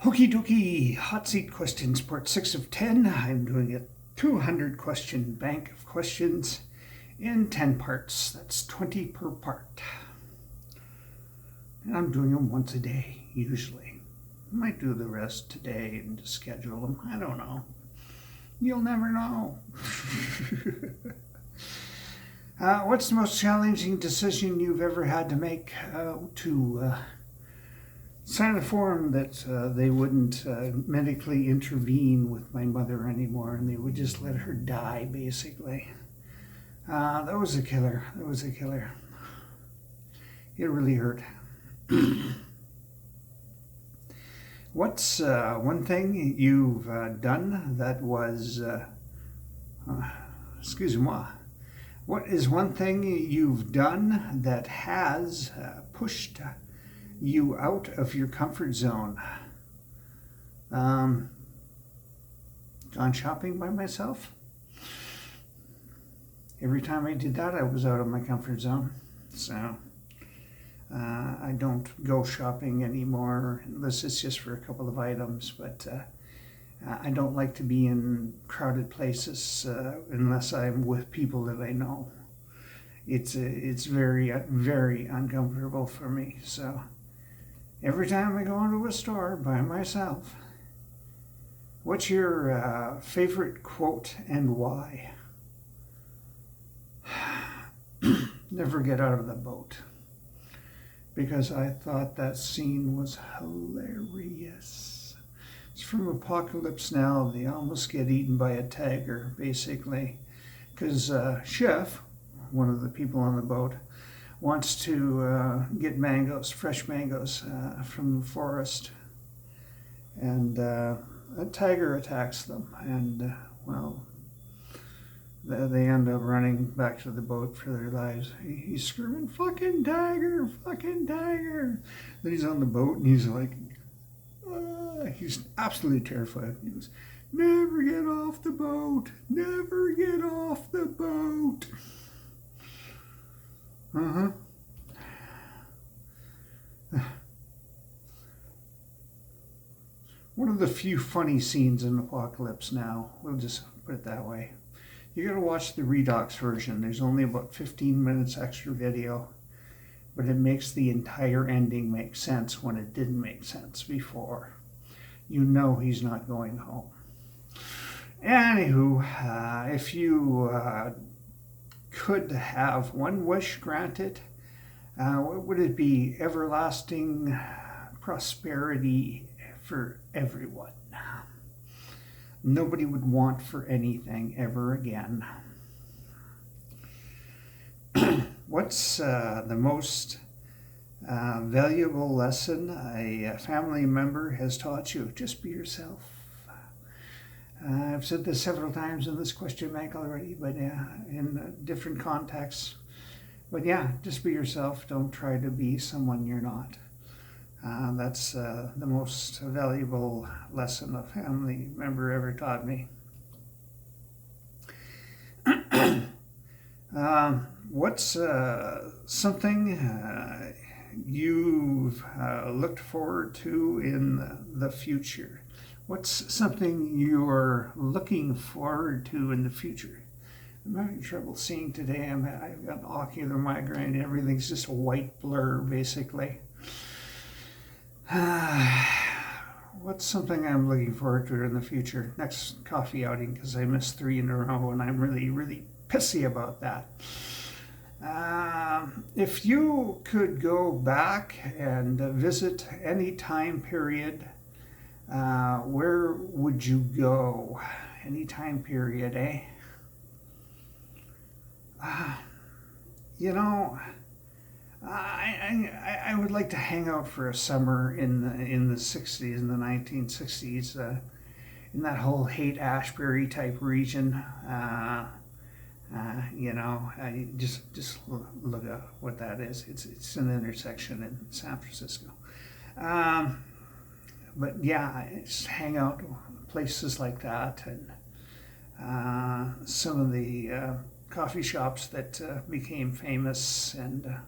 Okie dokie, hot seat questions, part 6 of 10. I'm doing a 200 question bank of questions in 10 parts. That's 20 per part. And I'm doing them once a day, usually. I might do the rest today and just schedule them. I don't know. You'll never know. What's the most challenging decision you've ever had to make to sign a form that they wouldn't medically intervene with my mother anymore and they would just let her die, basically. That was a killer. That was a killer. It really hurt. What's one thing you've done that was, excuse-moi, what is one thing you've done that has pushed you out of your comfort zone? Gone shopping by myself. Every time I did that, I was out of my comfort zone. So I don't go shopping anymore unless it's just for a couple of items. But I don't like to be in crowded places unless I'm with people that I know. It's very, very uncomfortable for me. So every time I go into a store by myself, what's your favorite quote and why? Never get out of the boat. Because I thought that scene was hilarious. It's from Apocalypse Now. They almost get eaten by a tiger, basically. Because Chef, one of the people on the boat, wants to get mangoes, fresh mangoes from the forest. And a tiger attacks them. And, well, they end up running back to the boat for their lives. He's screaming, fucking tiger, fucking tiger. Then he's on the boat and he's like, he's absolutely terrified. He goes, never get off the boat, never get off the boat. One of the few funny scenes in Apocalypse Now, we'll just put it that way. You gotta watch the Redux version. There's only about 15 minutes extra video, but it makes the entire ending make sense when it didn't make sense before. You know he's not going home. Anywho, if you could have one wish granted, what would it be? Everlasting prosperity for everyone. Nobody would want for anything ever again. What's the most valuable lesson a family member has taught you? Just be yourself. I've said this several times in this question bank already, but in different contexts. But yeah, just be yourself. Don't try to be someone you're not. That's the most valuable lesson a family member ever taught me. What's something you've looked forward to in the future? What's something you're looking forward to in the future? I'm having trouble seeing today. I've got ocular migraine. Everything's just a white blur, basically. What's something I'm looking forward to in the future? Next coffee outing, because I missed 3 in a row, and I'm really, really pissy about that. If you could go back and visit any time period, where would you go? Any time period, eh? You know, I would like to hang out for a summer in the 60s, in the 1960s, in that whole Haight-Ashbury type region. You know, just look at what that is. It's an intersection in San Francisco. But yeah, just hang out places like that, and some of the coffee shops that became famous, and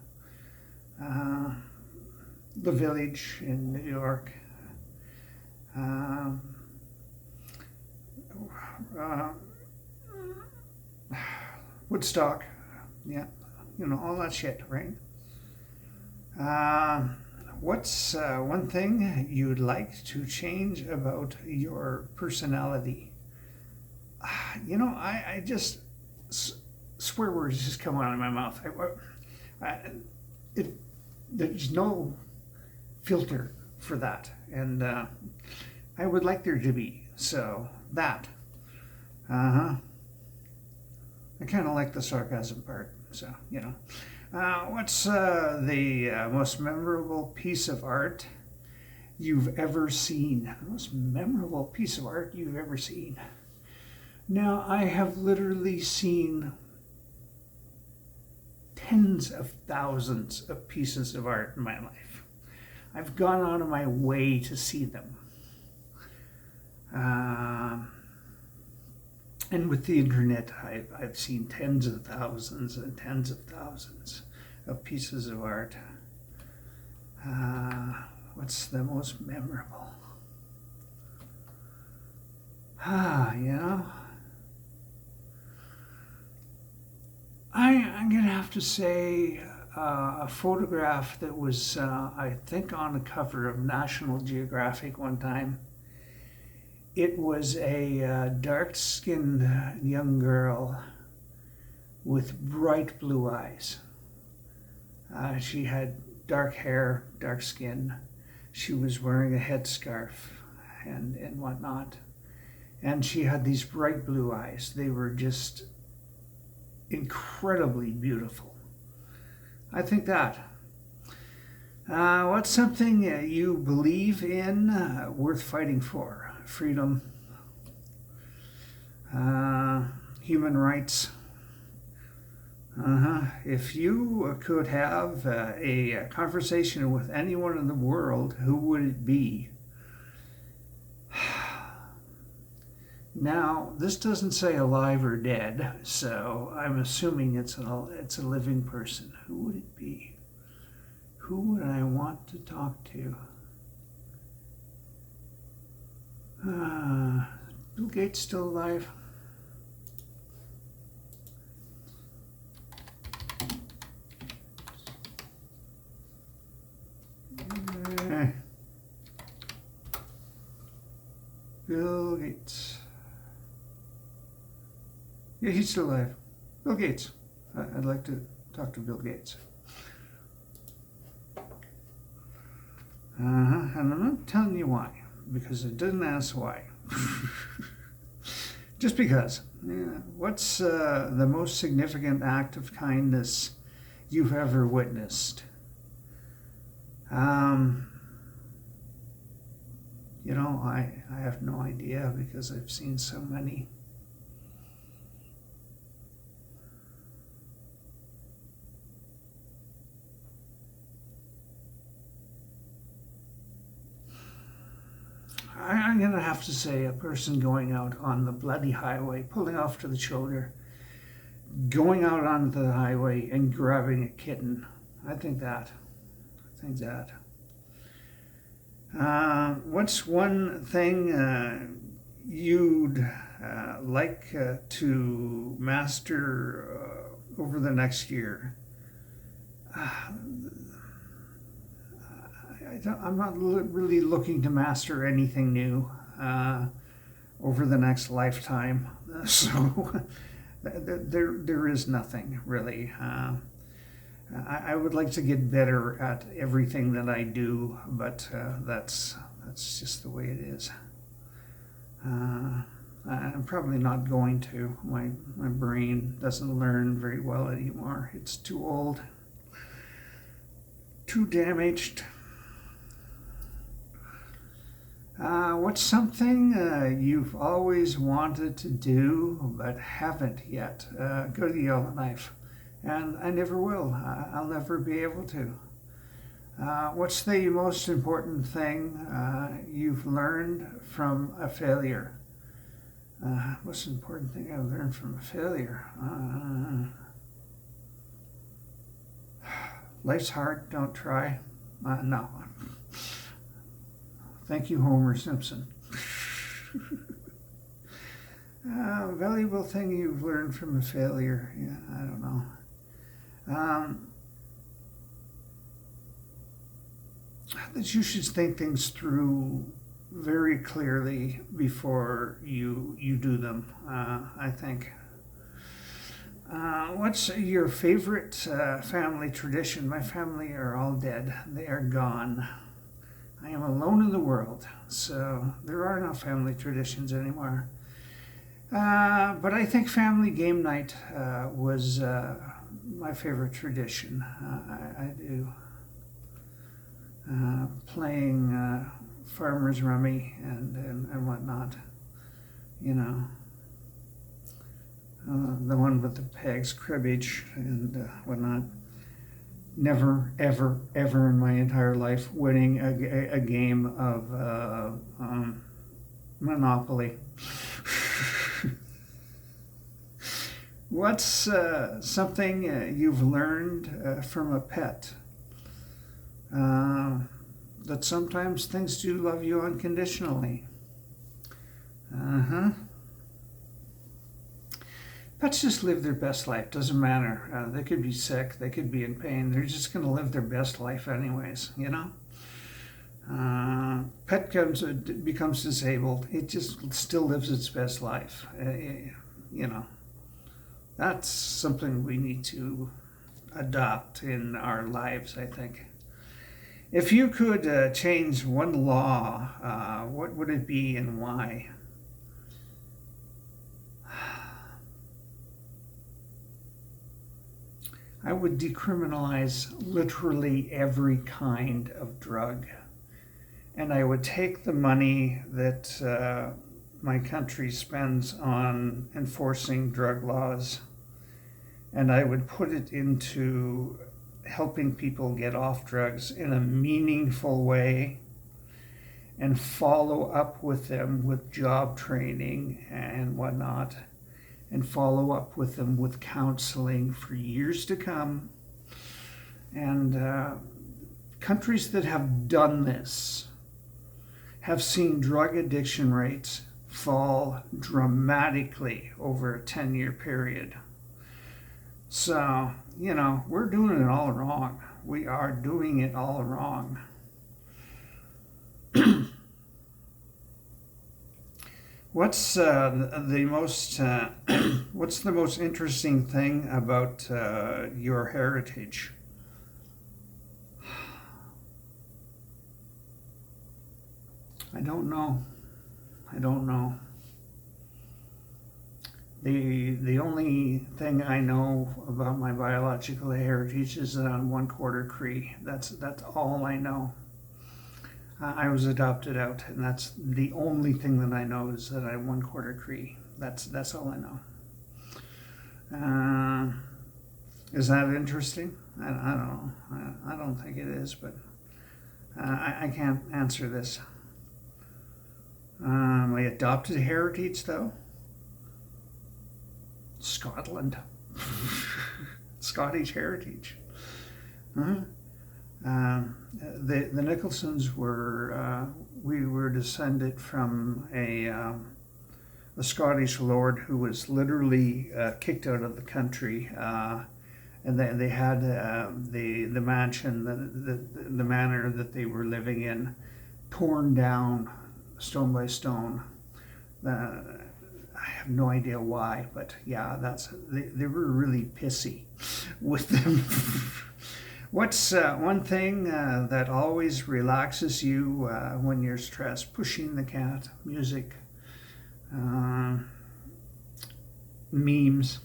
the Village in New York. Um, uh, Woodstock, yeah, all that shit, right? What's one thing you'd like to change about your personality? I just swear words just come out of my mouth. It there's no filter for that, and I would like there to be. So that, I kind of like the sarcasm part. So what's the most memorable piece of art you've ever seen? The most memorable piece of art you've ever seen. Now, I have literally seen tens of thousands of pieces of art in my life. I've gone out of my way to see them. And with the internet, I've seen tens of thousands and tens of thousands of pieces of art. What's the most memorable? I'm going to have to say a photograph that was, I think, on the cover of National Geographic one time. It was a dark-skinned young girl with bright blue eyes. She had dark hair, dark skin. She was wearing a headscarf and whatnot. And she had these bright blue eyes. They were just incredibly beautiful. I think that. What's something you believe in worth fighting for? Freedom, human rights. If you could have a conversation with anyone in the world, who would it be? Now, this doesn't say alive or dead, so I'm assuming it's a living person. Who would it be? Who would I want to talk to? Bill Gates still alive? Bill Gates. Yeah, he's still alive. Bill Gates. I'd like to talk to Bill Gates. And I'm not telling you why, because it didn't ask why. Just because. Yeah. What's the most significant act of kindness you've ever witnessed? I have no idea because I've seen so many. I'm going to have to say a person going out on the bloody highway, pulling off to the shoulder, going out onto the highway and grabbing a kitten. I think that. What's one thing you'd like to master over the next year? I'm not really looking to master anything new over the next lifetime, so there is nothing really. I would like to get better at everything that I do, but that's just the way it is. I'm probably not going to. My brain doesn't learn very well anymore. It's too old, too damaged. What's something you've always wanted to do but haven't yet? Go to the Yellowknife, and I never will. I'll never be able to. What's the most important thing you've learned from a failure? What's the important thing I've learned from a failure? Life's hard, don't try. No. Thank you, Homer Simpson. Valuable thing you've learned from a failure. Yeah, I don't know. That you should think things through very clearly before you do them, I think. What's your favorite family tradition? My family are all dead. They are gone. I am alone in the world, so there are no family traditions anymore. But I think family game night was my favorite tradition. I do. Playing Farmer's Rummy and whatnot, you know. The one with the pegs, cribbage, and whatnot. Never, ever, ever in my entire life winning a game of Monopoly. What's something you've learned from a pet? That sometimes things do love you unconditionally. Pets just live their best life. Doesn't matter. They could be sick. They could be in pain. They're just going to live their best life anyways, you know? Pet becomes disabled. It just still lives its best life. You know, that's something we need to adopt in our lives, I think. If you could change one law, what would it be and why? I would decriminalize literally every kind of drug. And I would take the money that my country spends on enforcing drug laws, and I would put it into helping people get off drugs in a meaningful way and follow up with them with job training and whatnot, and follow up with them with counseling for years to come. And countries that have done this have seen drug addiction rates fall dramatically over a 10-year period. So, you know, we're doing it all wrong. We are doing it all wrong. What's the most interesting thing about your heritage? I don't know. The only thing I know about my biological heritage is that I'm one quarter Cree. That's all I know. I was adopted out, and that's the only thing that I know is that I'm one quarter Cree. That's all I know. Is that interesting? I don't know. I don't think it is, but I can't answer this. My adopted heritage, though? Scotland. Scottish heritage. The Nicholsons were, we were descended from a Scottish lord who was literally kicked out of the country, and they had the mansion, the manor that they were living in, torn down stone by stone. I have no idea why, but yeah, they were really pissy with them. What's one thing that always relaxes you when you're stressed? Pushing the cat, music, memes.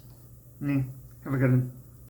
Have a good one.